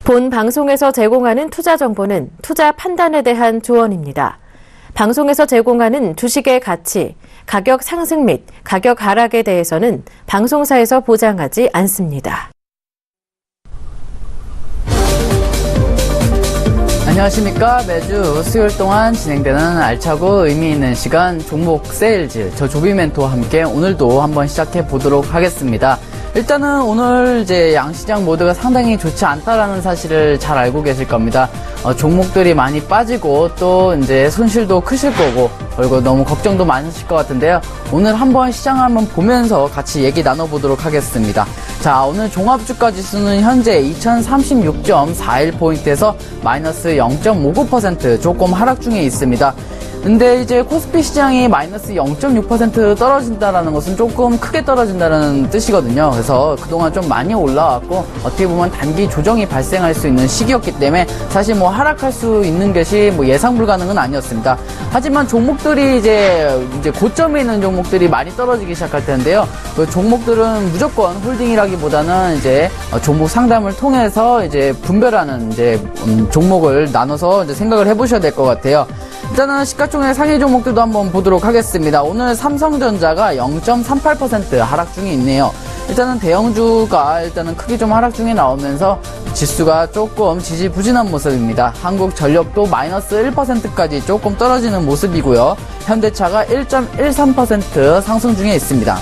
본 방송에서 제공하는 투자 정보는 투자 판단에 대한 조언입니다. 방송에서 제공하는 주식의 가치, 가격 상승 및 가격 하락에 대해서는 방송사에서 보장하지 않습니다. 안녕하십니까. 매주 수요일 동안 진행되는 알차고 의미 있는 시간 종목 세일즈, 저 조비멘토와 함께 오늘도 한번 시작해 보도록 하겠습니다. 일단은 오늘 이제 양시장 모두가 상당히 좋지 않다라는 사실을 잘 알고 계실 겁니다. 종목들이 많이 빠지고 또 이제 손실도 크실 거고, 그리고 너무 걱정도 많으실 것 같은데요. 오늘 한번 시장을 한번 보면서 같이 얘기 나눠보도록 하겠습니다. 자, 오늘 종합주가 지수는 현재 2036.41포인트에서 마이너스 0.59% 조금 하락 중에 있습니다. 근데 이제 코스피 시장이 마이너스 0.6% 떨어진다라는 것은 조금 크게 떨어진다는 뜻이거든요. 그래서 그동안 좀 많이 올라왔고, 어떻게 보면 단기 조정이 발생할 수 있는 시기였기 때문에 사실 뭐 하락할 수 있는 것이 뭐 예상 불가능은 아니었습니다. 하지만 종목들이 이제 고점에 있는 종목들이 많이 떨어지기 시작할 텐데요. 그 종목들은 무조건 홀딩이라기보다는 이제 종목 상담을 통해서 이제 분별하는 이제 종목을 나눠서 이제 생각을 해보셔야 될 것 같아요. 일단은 시가총액 상위 종목들도 한번 보도록 하겠습니다. 오늘 삼성전자가 0.38% 하락 중에 있네요. 일단은 대형주가 크게 좀 하락 중에 나오면서 지수가 조금 지지부진한 모습입니다. 한국전력도 마이너스 1%까지 조금 떨어지는 모습이고요. 현대차가 1.13% 상승 중에 있습니다.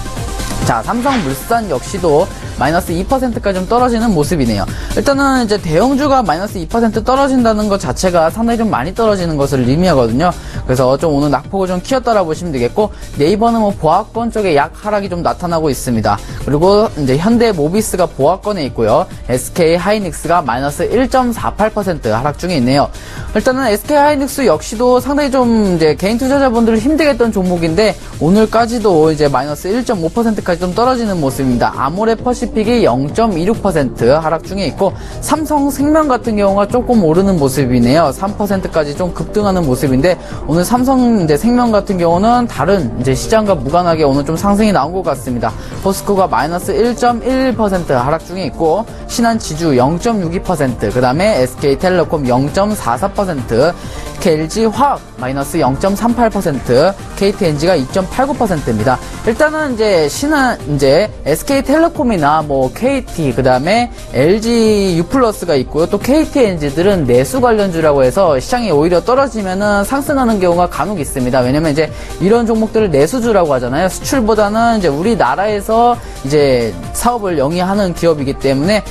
자, 삼성물산 역시도 마이너스 2%까지 좀 떨어지는 모습이네요. 일단은 이제 대형주가 마이너스 2% 떨어진다는 것 자체가 상당히 좀 많이 떨어지는 것을 의미하거든요. 그래서 좀 오늘 낙폭을 좀 키웠다라고 보시면 되겠고, 네이버는 뭐 보합권 쪽에 약 하락이 좀 나타나고 있습니다. 그리고 이제 현대모비스가 보합권에 있고요. SK하이닉스가 마이너스 1.48% 하락 중에 있네요. 일단은 SK하이닉스 역시도 상당히 좀 이제 개인 투자자분들을 힘들게 했던 종목인데, 오늘까지도 이제 마이너스 1.5%까지 좀 떨어지는 모습입니다. 아모레퍼시픽이 0.26% 하락 중에 있고, 삼성생명 같은 경우가 조금 오르는 모습이네요. 3%까지 좀 급등하는 모습인데, 오늘 삼성생명 같은 경우는 다른 이제 시장과 무관하게 오늘 좀 상승이 나온 것 같습니다. 포스코가 마이너스 1.11% 하락 중에 있고, 신한지주 0.62%, 그 다음에 SK텔레콤 0.44%, LG화학 마이너스 0.38%, KTNG가 2.89%입니다. 일단은 이제 SK텔레콤이나 뭐 KT, 그 다음에 LG유플러스가 있고요. 또 KTNG들은 내수 관련주라고 해서 시장이 오히려 떨어지면은 상승하는 경우가 간혹 있습니다. 왜냐면 이제 이런 종목들을 내수주라고 하잖아요. 수출보다는 이제 우리나라에서 이제 사업을 영위하는 기업이기 때문에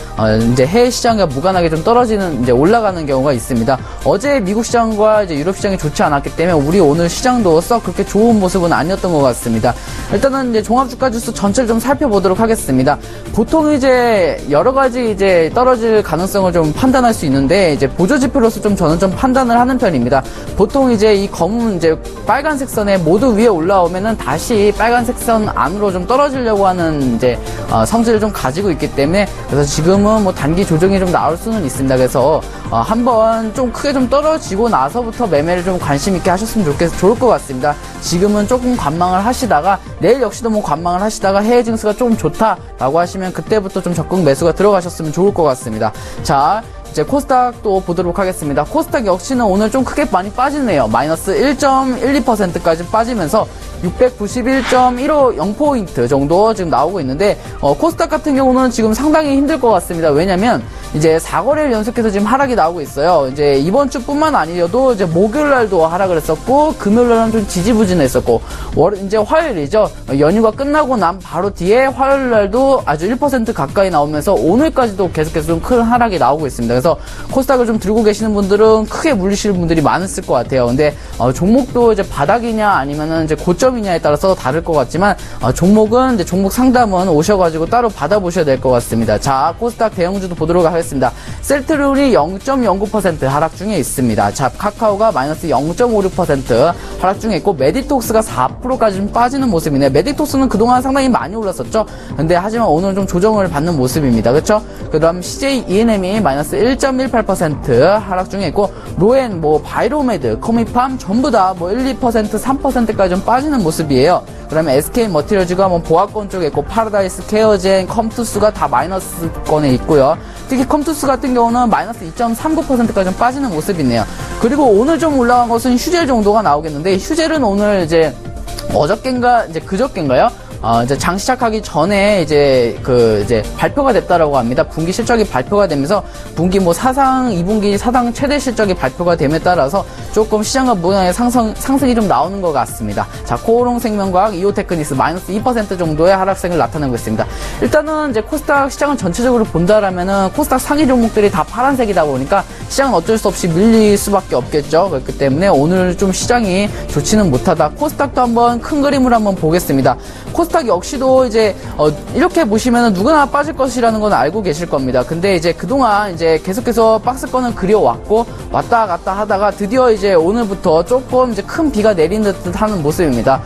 이제 해외 시장과 무관하게 좀 떨어지는, 이제 올라가는 경우가 있습니다. 어제 미국 시장과 이제 유럽 시장이 좋지 않았기 때문에 우리 오늘 시장도 썩 그렇게 좋은 모습은 아니었던 것 같습니다. 일단은 이제 종합주가 지수 전체를 좀 살펴보도록 하겠습니다. 보통 이제 여러 가지 이제 떨어질 가능성을 좀 판단할 수 있는데, 이제 보조지표로서 좀 저는 좀 판단을 하는 편입니다. 보통 이제 이 검은 이제 빨간색 선에 모두 위에 올라오면은 다시 빨간색 선 안으로 좀 떨어지려고 하는 이제 성질을 좀 가지고 있기 때문에, 그래서 지금은 뭐 단기 조정이 좀 나올 수는 있습니다. 그래서 한번 좀 크게 좀 떨어지고 나서부터 매매를 좀 관심 있게 하셨으면 좋을 것 같습니다. 지금은 조금 관망을 하시다가 내일 역시도 뭐 관망을 하시다가 해외 증시가 좀 좋다라고 하시면 그때부터 좀 적극 매수가 들어가셨으면 좋을 것 같습니다. 자, 이제 코스닥도 보도록 하겠습니다. 코스닥 역시는 오늘 좀 크게 많이 빠지네요. 마이너스 1.12%까지 빠지면서 691.150포인트 정도 지금 나오고 있는데, 코스닥 같은 경우는 지금 상당히 힘들 것 같습니다. 왜냐면 이제 4거래일 연속해서 지금 하락이 나오고 있어요. 이제 이번 주뿐만 아니어도 이제 목요일 날도 하락을 했었고, 금요일 날은 좀 지지부진했었고, 이제 화요일이죠. 연휴가 끝나고 난 바로 뒤에 화요일 날도 아주 1% 가까이 나오면서 오늘까지도 계속해서 좀 큰 하락이 나오고 있습니다. 그래서 코스닥을 좀 들고 계시는 분들은 크게 물리시는 분들이 많았을 것 같아요. 근데 종목도 이제 바닥이냐 아니면은 이제 고점이냐에 따라서 다를 것 같지만, 종목은 이제 종목 상담은 오셔가지고 따로 받아보셔야 될 것 같습니다. 자, 코스닥 대형주도 보도록 하겠습니다. 셀트리온이 0.09% 하락 중에 있습니다. 자, 카카오가 마이너스 0.56% 하락 중에 있고, 메디톡스가 4%까지 좀 빠지는 모습이네요. 메디톡스는 그동안 상당히 많이 올랐었죠. 근데 하지만 오늘은 좀 조정을 받는 모습입니다. 그렇죠? 그 다음 CJ E&M이 마이너스 1.18% 하락 중에 있고, 로엔, 뭐 바이로메드, 코미팜 전부 다 뭐 1, 2%, 3%까지 좀 빠지는 모습이에요. 그다음에 SK 머티리얼즈가 뭐 보합권 쪽에 있고, 파라다이스, 케어젠, 컴투스가 다 마이너스권에 있고요. 특히 컴투스 같은 경우는 마이너스 2.39%까지 좀 빠지는 모습이네요. 그리고 오늘 좀 올라간 것은 휴젤 정도가 나오겠는데, 휴젤은 오늘 이제 어저께인가 이제 그저께인가요? 이제 장 시작하기 전에 이제 발표가 됐다라고 합니다. 분기 실적이 발표가 되면서 분기 뭐 2분기 사상 최대 실적이 발표가 됨에 따라서 조금 시장과 모양의 상승이 좀 나오는 것 같습니다. 자, 코오롱생명과학, 이오테크닉스 마이너스 2% 정도의 하락세를 나타내고 있습니다. 일단은 이제 코스닥 시장을 전체적으로 본다라면은 코스닥 상위 종목들이 다 파란색이다 보니까 시장은 어쩔 수 없이 밀릴 수밖에 없겠죠. 그렇기 때문에 오늘 좀 시장이 좋지는 못하다. 코스닥도 한번 큰 그림을 한번 보겠습니다. 코스닥 역시도 이제 이렇게 보시면은 누구나 빠질 것이라는 건 알고 계실 겁니다. 근데 이제 그동안 이제 계속해서 박스권을 그려왔고 왔다 갔다 하다가 드디어 이제 오늘부터 조금 이제 큰 비가 내리는 듯 하는 모습입니다.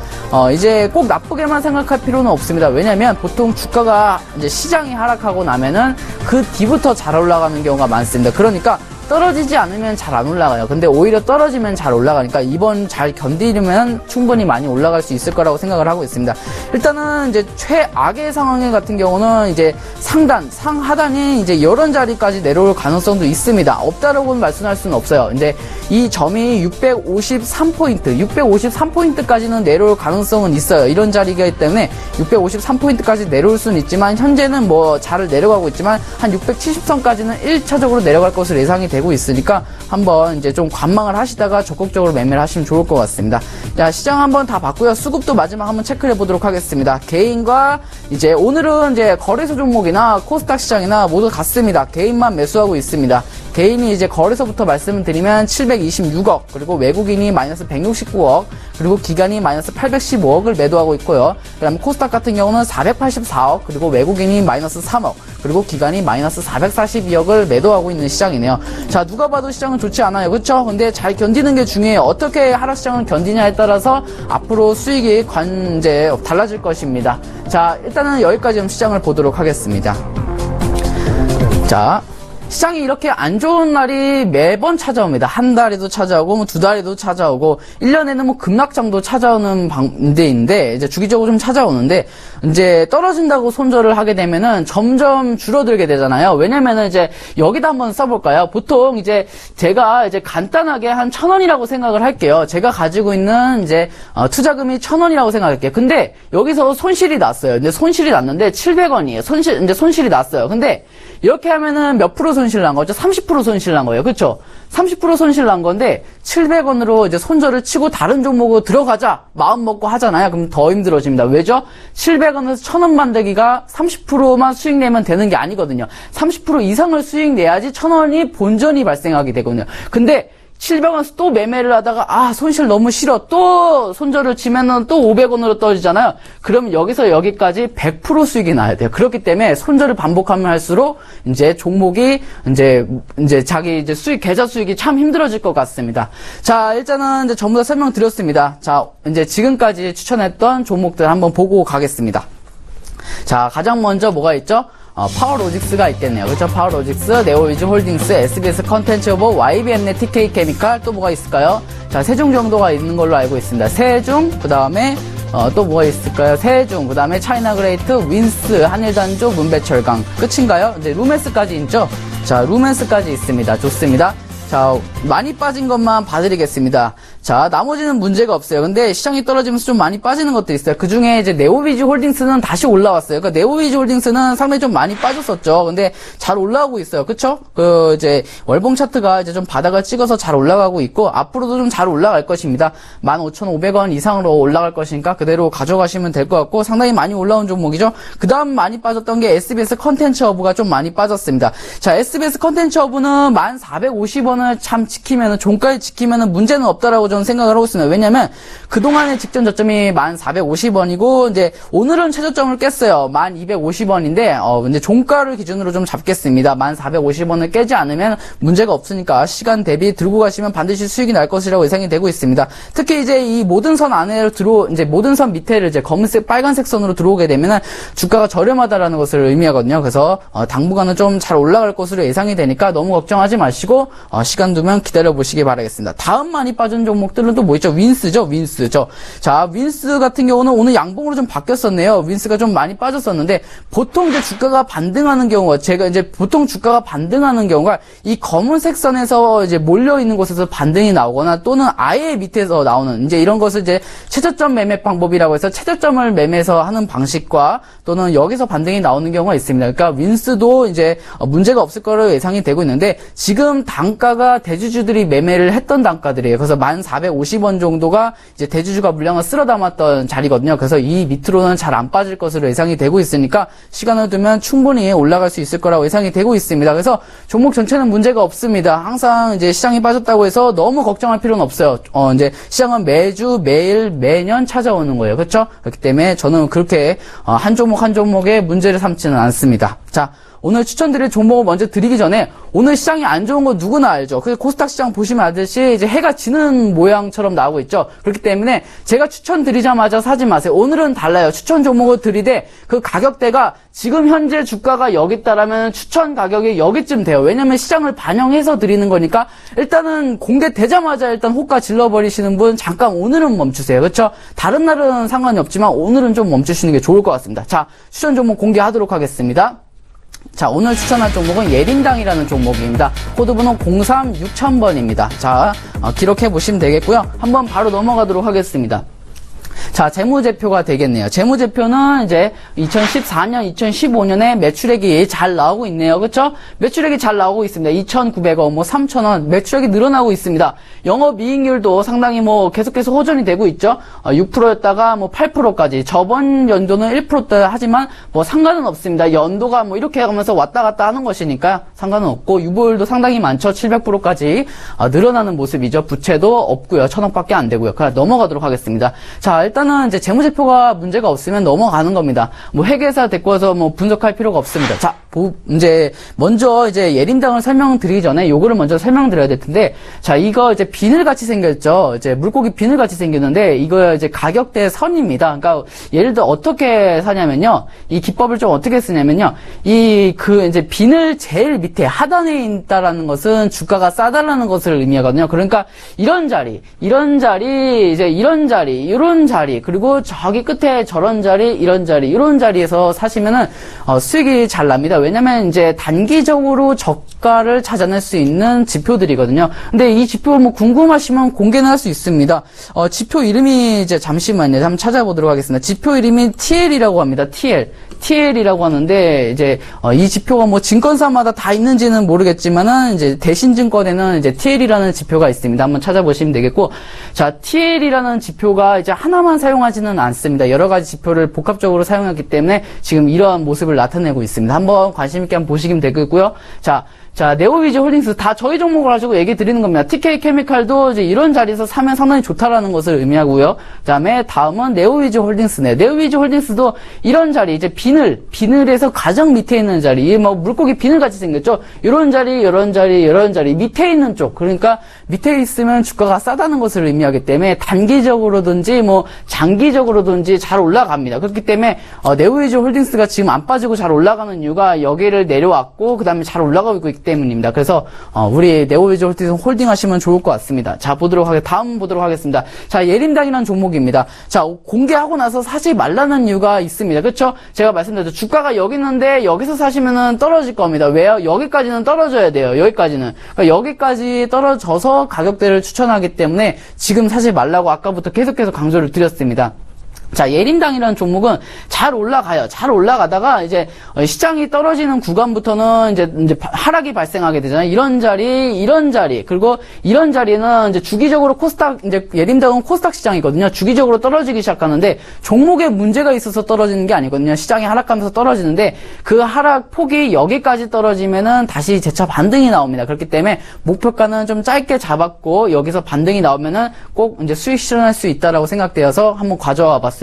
이제 꼭 나쁘게만 생각할 필요는 없습니다. 왜냐면 보통 주가가 이제 시장이 하락하고 나면은 그 뒤부터 잘 올라가는 경우가 많습니다. 그러니까 떨어지지 않으면 잘 안 올라가요. 근데 오히려 떨어지면 잘 올라가니까 이번 잘 견디려면 충분히 많이 올라갈 수 있을 거라고 생각을 하고 있습니다. 일단은 이제 최악의 상황 같은 경우는 이제 상하단이 이제 이런 자리까지 내려올 가능성도 있습니다. 없다라고는 말씀할 수는 없어요. 근데 이 점이 653포인트까지는 내려올 가능성은 있어요. 이런 자리이기 때문에 653포인트까지 내려올 수는 있지만 현재는 뭐 잘 내려가고 있지만 한 670선까지는 1차적으로 내려갈 것으로 예상이 되고 있으니까 한번 이제 좀 관망을 하시다가 적극적으로 매매를 하시면 좋을 것 같습니다. 자, 시장 한번 다 봤고요. 수급도 마지막 한번 체크를 해보도록 하겠습니다. 개인과 이제 오늘은 이제 거래소 종목이나 코스닥 시장이나 모두 같습니다. 개인만 매수하고 있습니다. 개인이 이제 거래소부터 말씀을 드리면 726억, 그리고 외국인이 마이너스 169억, 그리고 기관이 마이너스 815억을 매도하고 있고요. 그 다음에 코스닥 같은 경우는 484억, 그리고 외국인이 마이너스 3억, 그리고 기관이 마이너스 442억을 매도하고 있는 시장이네요. 자, 누가 봐도 시장은 좋지 않아요. 그렇죠? 근데 잘 견디는 게 중요해요. 어떻게 하락시장을 견디냐에 따라서 앞으로 수익이 이제 달라질 것입니다. 자, 일단은 여기까지 좀 시장을 보도록 하겠습니다. 자, 시장이 이렇게 안 좋은 날이 매번 찾아옵니다. 한 달에도 찾아오고, 뭐 두 달에도 찾아오고, 1년에는 뭐 급락장도 찾아오는 데인데, 이제 주기적으로 좀 찾아오는데, 이제 떨어진다고 손절을 하게 되면은 점점 줄어들게 되잖아요. 왜냐면은 이제 여기다 한번 써볼까요? 보통 이제 제가 이제 간단하게 한 1,000원이라고 생각을 할게요. 제가 가지고 있는 이제 투자금이 1,000원이라고 생각할게요. 근데 여기서 손실이 났어요. 근데 손실이 났는데 700원이에요. 손실이 났어요. 근데 이렇게 하면은 몇 프로 손실 난 거죠? 30% 손실 난 거예요. 그쵸? 30% 손실 난 건데 700원으로 이제 손절을 치고 다른 종목으로 들어가자 마음 먹고 하잖아요. 그럼 더 힘들어집니다. 왜죠? 700원에서 1,000원 만들기가 30%만 수익 내면 되는 게 아니거든요. 30% 이상을 수익 내야지 1,000원이 본전이 발생하게 되거든요. 근데 700원에서 또 매매를 하다가 손실 너무 싫어 또 손절을 치면은 또 500원으로 떨어지잖아요. 그럼 여기서 여기까지 100% 수익이 나야 돼요. 그렇기 때문에 손절을 반복하면 할수록 이제 종목이 이제 자기 이제 계좌 수익이 참 힘들어질 것 같습니다. 자, 일단은 이제 전부 다 설명드렸습니다. 자, 이제 지금까지 추천했던 종목들 한번 보고 가겠습니다. 자, 가장 먼저 뭐가 있죠? 파워로직스가 있겠네요. 그렇죠? 파워로직스, 네오위즈 홀딩스, SBS 컨텐츠 오버, YBM넷, TK케미칼, 또 뭐가 있을까요? 자, 세 종 정도가 있는 걸로 알고 있습니다. 세종, 그 다음에 또 뭐가 있을까요? 세종, 그 다음에 차이나그레이트, 윈스, 한일단조, 문배철강. 끝인가요? 이제 루멘스까지 있죠? 자, 루멘스까지 있습니다. 좋습니다. 자, 많이 빠진 것만 봐드리겠습니다. 자, 나머지는 문제가 없어요. 근데 시장이 떨어지면서 좀 많이 빠지는 것도 있어요. 그 중에 이제 네오위즈 홀딩스는 다시 올라왔어요. 그러니까 네오위즈 홀딩스는 상당히 좀 많이 빠졌었죠. 근데 잘 올라가고 있어요. 그쵸? 이제 월봉 차트가 이제 좀 바닥을 찍어서 잘 올라가고 있고, 앞으로도 좀 잘 올라갈 것입니다. 15,500원 이상으로 올라갈 것이니까 그대로 가져가시면 될 것 같고, 상당히 많이 올라온 종목이죠. 그 다음 많이 빠졌던 게 SBS 컨텐츠 허브가 좀 많이 빠졌습니다. 자, SBS 컨텐츠 허브는 1,450원을 참 지키면은, 종가에 지키면은 문제는 없다라고 저는 생각을 하고 있습니다. 왜냐면 그동안의 직전 저점이 1,450원이고 이제 오늘은 최저점을 깼어요. 1,250원인데 이제 종가를 기준으로 좀 잡겠습니다. 1,450원을 깨지 않으면 문제가 없으니까 시간 대비 들고 가시면 반드시 수익이 날 것이라고 예상이 되고 있습니다. 특히 이제 이 모든 선 안에 이제 모든 선 밑에를 이제 검은색 빨간색 선으로 들어오게 되면은 주가가 저렴하다라는 것을 의미하거든요. 그래서 당분간은 좀 잘 올라갈 것으로 예상이 되니까 너무 걱정하지 마시고 시간 두면 기다려 보시기 바라겠습니다. 다음 많이 빠진 종목 종목들은 또 뭐 있죠? 윈스죠, 윈스죠. 자, 윈스 같은 경우는 오늘 양봉으로 좀 바뀌었었네요. 윈스가 좀 많이 빠졌었는데, 보통 이제 주가가 반등하는 경우가, 보통 주가가 반등하는 경우가 이 검은색 선에서 이제 몰려있는 곳에서 반등이 나오거나 또는 아예 밑에서 나오는, 이제 이런 것을 이제 최저점 매매 방법이라고 해서 최저점을 매매해서 하는 방식과 또는 여기서 반등이 나오는 경우가 있습니다. 그러니까 윈스도 이제 문제가 없을 거로 예상이 되고 있는데, 지금 단가가 대주주들이 매매를 했던 단가들이에요. 그래서 1,450원 정도가 이제 대주주가 물량을 쓸어 담았던 자리거든요. 그래서 이 밑으로는 잘 안 빠질 것으로 예상이 되고 있으니까 시간을 두면 충분히 올라갈 수 있을 거라고 예상이 되고 있습니다. 그래서 종목 전체는 문제가 없습니다. 항상 이제 시장이 빠졌다고 해서 너무 걱정할 필요는 없어요. 이제 시장은 매주, 매일, 매년 찾아오는 거예요. 그렇죠? 그렇기 때문에 저는 그렇게 한 종목 한 종목에 문제를 삼지는 않습니다. 자, 오늘 추천드릴 종목을 먼저 드리기 전에 오늘 시장이 안 좋은 거 누구나 알죠. 그래서 코스닥 시장 보시면 알듯이 이제 해가 지는 모양처럼 나오고 있죠. 그렇기 때문에 제가 추천드리자마자 사지 마세요. 오늘은 달라요. 추천 종목을 드리되 그 가격대가 지금 현재 주가가 여기 있다라면 추천 가격이 여기쯤 돼요. 왜냐면 시장을 반영해서 드리는 거니까 일단은 공개되자마자 일단 호가 질러버리시는 분 잠깐 오늘은 멈추세요. 그렇죠? 다른 날은 상관이 없지만 오늘은 좀 멈추시는 게 좋을 것 같습니다. 자, 추천 종목 공개하도록 하겠습니다. 자, 오늘 추천할 종목은 예린당이라는 종목입니다. 코드번호 036,000번입니다. 자, 기록해 보시면 되겠고요. 한번 바로 넘어가도록 하겠습니다. 자, 재무제표가 되겠네요. 재무제표는 이제 2014년, 2015년에 매출액이 잘 나오고 있네요. 그렇죠? 매출액이 잘 나오고 있습니다. 2,900원, 뭐 3,000원 매출액이 늘어나고 있습니다. 영업이익률도 상당히 뭐 계속해서 호전이 되고 있죠. 6%였다가 뭐 8%까지. 저번 연도는 1%대 하지만 뭐 상관은 없습니다. 연도가 뭐 이렇게 가면서 왔다 갔다 하는 것이니까 상관은 없고, 유보율도 상당히 많죠. 700%까지 늘어나는 모습이죠. 부채도 없고요. 1,000억밖에 안 되고요. 그럼 넘어가도록 하겠습니다. 자, 일단은 이제 재무제표가 문제가 없으면 넘어가는 겁니다. 뭐 회계사 데리고 와서 뭐 분석할 필요가 없습니다. 자, 이제 먼저 이제 예린당을 설명드리기 전에 요거를 먼저 설명드려야 될 텐데, 자, 이거 이제 비늘같이 생겼죠. 이제 물고기 비늘같이 생겼는데 이거 이제 가격대 선입니다. 그러니까 예를 들어 어떻게 사냐면요. 이 기법을 좀 어떻게 쓰냐면요. 이제 비늘 제일 밑에 하단에 있다라는 것은 주가가 싸다라는 것을 의미하거든요. 그러니까 이런 자리, 이런 자리, 이제 이런 자리, 이런 자리, 그리고 저기 끝에 저런 자리, 이런 자리, 이런 자리에서 사시면은 수익이 잘 납니다. 왜냐면 이제 단기적으로 저가를 찾아낼 수 있는 지표들이거든요. 근데 이 지표 뭐 궁금하시면 공개는 할 수 있습니다. 지표 이름이 이제 잠시만요. 한번 찾아보도록 하겠습니다. 지표 이름이 TL이라고 합니다. TL이라고 하는데, 이제, 이 지표가 뭐 증권사마다 다 있는지는 모르겠지만은, 이제 대신증권에는 이제 TL이라는 지표가 있습니다. 한번 찾아보시면 되겠고, 자, TL이라는 지표가 이제 하나만 사용하지는 않습니다. 여러 가지 지표를 복합적으로 사용했기 때문에 지금 이러한 모습을 나타내고 있습니다. 한번 관심있게 한번 보시면 되겠고요. 자, 네오위즈 홀딩스 다 저희 종목을 가지고 얘기 드리는 겁니다. TK 케미칼도 이제 이런 자리에서 사면 상당히 좋다라는 것을 의미하고요. 그다음에 다음은 네오위즈 홀딩스네. 네오위즈 홀딩스도 이런 자리, 이제 비늘에서 가장 밑에 있는 자리, 이 뭐 물고기 비늘 같이 생겼죠. 이런 자리, 이런 자리, 이런 자리 밑에 있는 쪽. 그러니까 밑에 있으면 주가가 싸다는 것을 의미하기 때문에 단기적으로든지 뭐 장기적으로든지 잘 올라갑니다. 그렇기 때문에 네오위즈 홀딩스가 지금 안 빠지고 잘 올라가는 이유가 여기를 내려왔고 그다음에 잘 올라가고 있기 때문입니다. 그래서 우리 네오위즈 홀딩 하시면 좋을 것 같습니다. 자, 다음 보도록 하겠습니다. 자, 예린당이라는 종목입니다. 자, 공개하고 나서 사지 말라는 이유가 있습니다. 그렇죠? 제가 말씀드렸죠. 주가가 여기 있는데 여기서 사시면은 떨어질 겁니다. 왜요? 여기까지는 떨어져야 돼요. 여기까지는. 그러니까 여기까지 떨어져서 가격대를 추천하기 때문에 지금 사지 말라고 아까부터 계속해서 강조를 드렸습니다. 자, 예린당이라는 종목은 잘 올라가요. 잘 올라가다가 이제 시장이 떨어지는 구간부터는 이제 하락이 발생하게 되잖아요. 이런 자리, 그리고 이런 자리는 이제 주기적으로 이제 예린당은 코스닥 시장이거든요. 주기적으로 떨어지기 시작하는데 종목에 문제가 있어서 떨어지는 게 아니거든요. 시장이 하락하면서 떨어지는데 그 하락 폭이 여기까지 떨어지면은 다시 재차 반등이 나옵니다. 그렇기 때문에 목표가는 좀 짧게 잡았고 여기서 반등이 나오면은 꼭 이제 수익 실현할 수 있다라고 생각되어서 한번 가져와 봤습니다.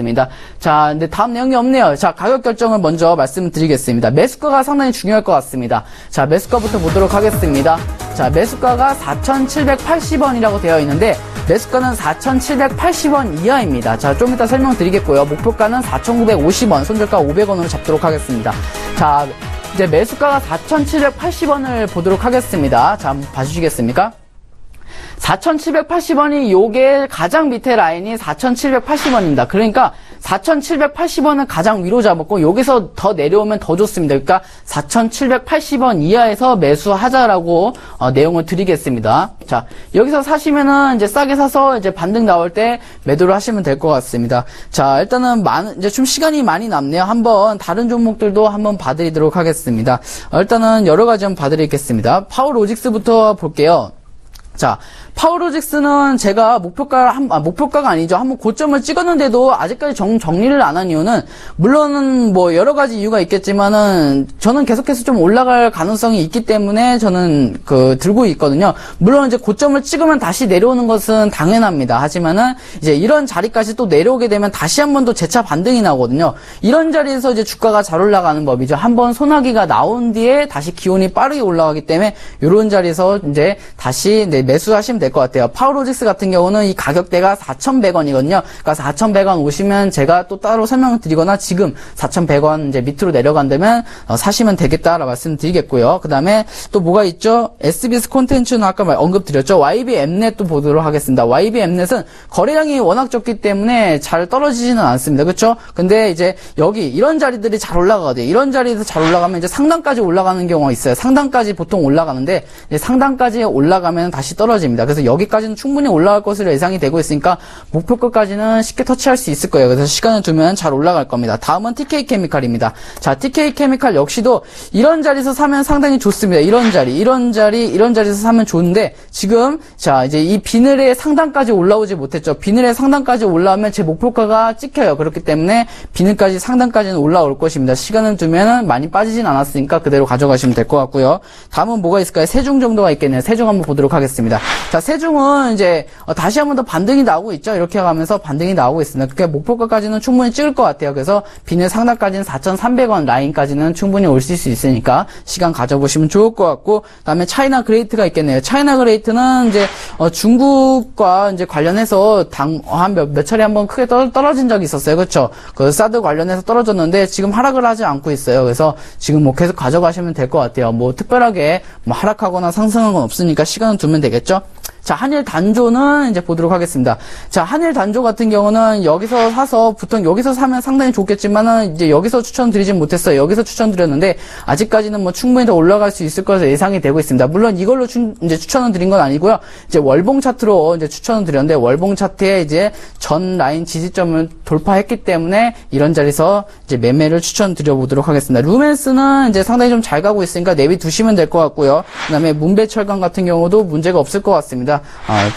자, 근데 다음 내용이 없네요. 자, 가격 결정을 먼저 말씀드리겠습니다. 매수가가 상당히 중요할 것 같습니다. 자, 매수가부터 보도록 하겠습니다. 자, 매수가가 4,780원이라고 되어 있는데 매수가는 4,780원 이하입니다. 자, 좀 이따 설명드리겠고요. 목표가는 4,950원, 손절가 500원으로 잡도록 하겠습니다. 자, 이제 매수가가 4,780원을 보도록 하겠습니다. 자, 한번 봐주시겠습니까? 4,780원이 요게 가장 밑에 라인이 4,780원입니다. 그러니까 4,780원은 가장 위로 잡았고 여기서 더 내려오면 더 좋습니다. 그러니까 4,780원 이하에서 매수하자라고 내용을 드리겠습니다. 자, 여기서 사시면은 이제 싸게 사서 이제 반등 나올 때 매도를 하시면 될 것 같습니다. 자, 일단은 이제 좀 시간이 많이 남네요. 한번 다른 종목들도 한번 봐드리도록 하겠습니다. 일단은 여러 가지 한번 봐드리겠습니다. 파워로직스부터 볼게요. 자, 파워로직스는 제가 목표가가 아니죠. 한번 고점을 찍었는데도 아직까지 정리를 안 한 이유는, 물론 뭐 여러 가지 이유가 있겠지만은, 저는 계속해서 좀 올라갈 가능성이 있기 때문에 저는 들고 있거든요. 물론 이제 고점을 찍으면 다시 내려오는 것은 당연합니다. 하지만은, 이제 이런 자리까지 또 내려오게 되면 다시 한 번 또 재차 반등이 나오거든요. 이런 자리에서 이제 주가가 잘 올라가는 법이죠. 한번 소나기가 나온 뒤에 다시 기온이 빠르게 올라가기 때문에, 이런 자리에서 이제 다시 매수하시면 될 것 같아요. 파워로직스 같은 경우는 이 가격대가 4,100원이거든요. 그러니까 4,100원 오시면 제가 또 따로 설명을 드리거나 지금 4,100원 이제 밑으로 내려간다면 사시면 되겠다라고 말씀드리겠고요. 그 다음에 또 뭐가 있죠? SBS 콘텐츠는 아까 언급드렸죠. YBM넷도 보도록 하겠습니다. YBM넷은 거래량이 워낙 적기 때문에 잘 떨어지지는 않습니다. 그렇죠? 근데 이제 여기 이런 자리들이 잘 올라가거든요. 이런 자리에서 잘 올라가면 이제 상단까지 올라가는 경우가 있어요. 상단까지 보통 올라가는데 이제 상단까지 올라가면 다시 떨어집니다. 그래서 여기까지는 충분히 올라갈 것으로 예상이 되고 있으니까 목표가까지는 쉽게 터치할 수 있을 거예요. 그래서 시간을 두면 잘 올라갈 겁니다. 다음은 TK케미칼입니다. 자, TK케미칼 역시도 이런 자리에서 사면 상당히 좋습니다. 이런 자리에서 사면 좋은데 지금 자 이제 이 비늘의 상단까지 올라오지 못했죠. 비늘의 상단까지 올라오면 제 목표가가 찍혀요. 그렇기 때문에 비늘까지 상단까지는 올라올 것입니다. 시간을 두면 많이 빠지진 않았으니까 그대로 가져가시면 될 것 같고요. 다음은 뭐가 있을까요? 세종 정도가 있겠네요. 세종 한번 보도록 하겠습니다. 자, 세종은 이제 다시 한번 더 반등이 나오고 있죠. 이렇게 가면서 반등이 나오고 있습니다. 그러니까 목표가까지는 충분히 찍을 것 같아요. 그래서 비늘 상단까지는 4,300원 라인까지는 충분히 오실 수 있으니까 시간 가져보시면 좋을 것 같고, 그다음에 차이나 그레이트가 있겠네요. 차이나 그레이트는 이제 중국과 이제 관련해서 한 몇 차례 한번 크게 떨어진 적이 있었어요. 그렇죠? 그 사드 관련해서 떨어졌는데 지금 하락을 하지 않고 있어요. 그래서 지금 뭐 계속 가져가시면 될 것 같아요. 뭐 특별하게 뭐 하락하거나 상승한 건 없으니까 시간을 두면 되겠죠? 자, 한일 단조는 이제 보도록 하겠습니다. 자, 한일 단조 같은 경우는 여기서 사서 보통 여기서 사면 상당히 좋겠지만은 이제 여기서 추천드리진 못했어요. 여기서 추천드렸는데 아직까지는 뭐 충분히 더 올라갈 수 있을 것으로 예상이 되고 있습니다. 물론 이걸로 이제 추천을 드린 건 아니고요. 이제 월봉 차트로 이제 추천을 드렸는데 월봉 차트에 이제 전 라인 지지점을 돌파했기 때문에 이런 자리에서 이제 매매를 추천드려 보도록 하겠습니다. 루멘스는 이제 상당히 좀 잘 가고 있으니까 내비 두시면 될 것 같고요. 그다음에 문배철강 같은 경우도 문제가 없을 것 같습니다.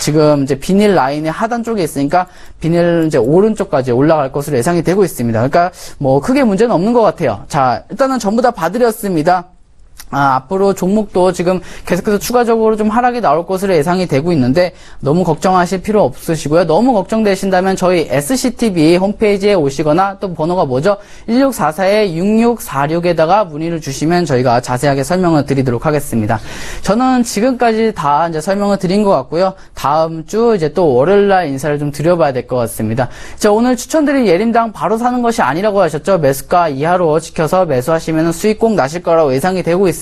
지금 이제 비닐 라인의 하단 쪽에 있으니까 비닐 이제 오른쪽까지 올라갈 것으로 예상이 되고 있습니다. 그러니까 뭐 크게 문제는 없는 것 같아요. 자, 일단은 전부 다 봐드렸습니다. 앞으로 종목도 지금 계속해서 추가적으로 좀 하락이 나올 것으로 예상이 되고 있는데 너무 걱정하실 필요 없으시고요. 너무 걱정되신다면 저희 SCTV 홈페이지에 오시거나 또 번호가 뭐죠? 1644-6646에다가 문의를 주시면 저희가 자세하게 설명을 드리도록 하겠습니다. 저는 지금까지 다 이제 설명을 드린 것 같고요. 다음 주 이제 또 월요일날 인사를 좀 드려봐야 될 것 같습니다. 자, 오늘 추천드린 예림당 바로 사는 것이 아니라고 하셨죠? 매수가 이하로 지켜서 매수하시면 수익 꼭 나실 거라고 예상이 되고 있습니다.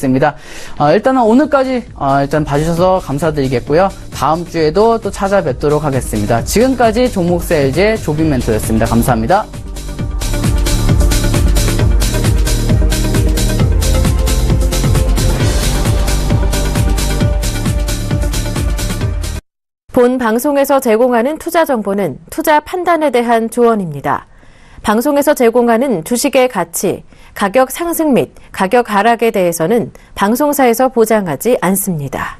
일단은 오늘까지 일단 봐주셔서 감사드리겠고요. 다음 주에도 또 찾아뵙도록 하겠습니다. 지금까지 종목세일즈의 조빈 멘토였습니다. 감사합니다. 본 방송에서 제공하는 투자 정보는 투자 판단에 대한 조언입니다. 방송에서 제공하는 주식의 가치, 가격 상승 및 가격 하락에 대해서는 방송사에서 보장하지 않습니다.